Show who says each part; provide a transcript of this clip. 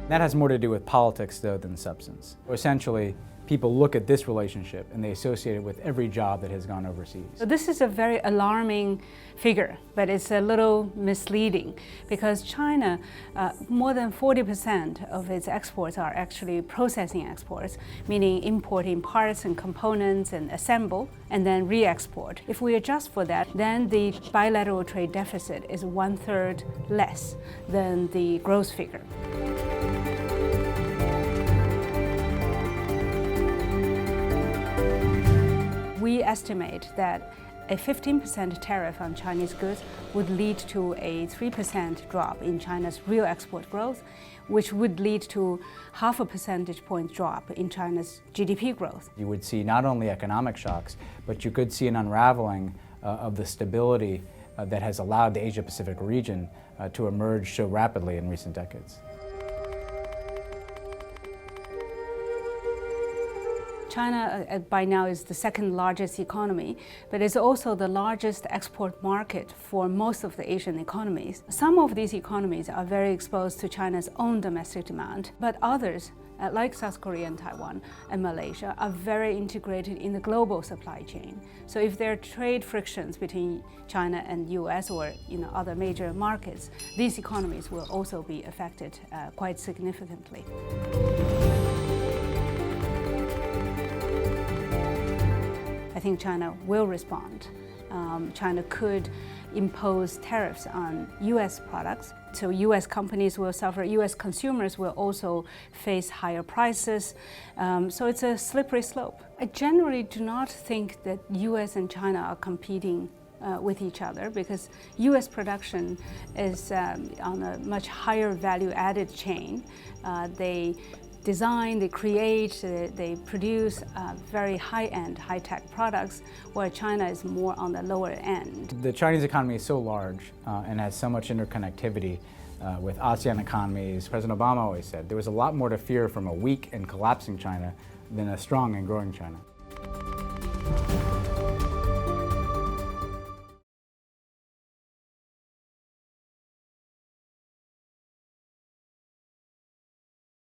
Speaker 1: That has more to do with politics, though, than substance. Essentially, people look at this relationship and they associate it with every job that has gone overseas.
Speaker 2: So this is a very alarming figure, but it's a little misleading because China, more than 40% of its exports are actually processing exports, meaning importing parts and components and assemble and then re-export. If we adjust for that, then the bilateral trade deficit is 1/3 less than the gross figure. We estimate that a 15% tariff on Chinese goods would lead to a 3% drop in China's real export growth, which would lead to 0.5 percentage point drop in China's GDP growth.
Speaker 1: You would see not only economic shocks, but you could see an unraveling of the stability that has allowed the Asia-Pacific region to emerge so rapidly in recent decades.
Speaker 2: China by now is the second largest economy, but it's also the largest export market for most of the Asian economies. Some of these economies are very exposed to China's own domestic demand, but others, like South Korea and Taiwan and Malaysia, are very integrated in the global supply chain. So if there are trade frictions between China and US or other major markets, these economies will also be affected quite significantly. I think China will respond. China could impose tariffs on US products, so US companies will suffer, US consumers will also face higher prices, so it's a slippery slope. I generally do not think that US and China are competing with each other because US production is on a much higher value-added chain. They design, they create, they produce very high-end, high-tech products, where China is more on the lower end.
Speaker 1: The Chinese economy is so large and has so much interconnectivity with ASEAN economies. President Obama always said there was a lot more to fear from a weak and collapsing China than a strong and growing China.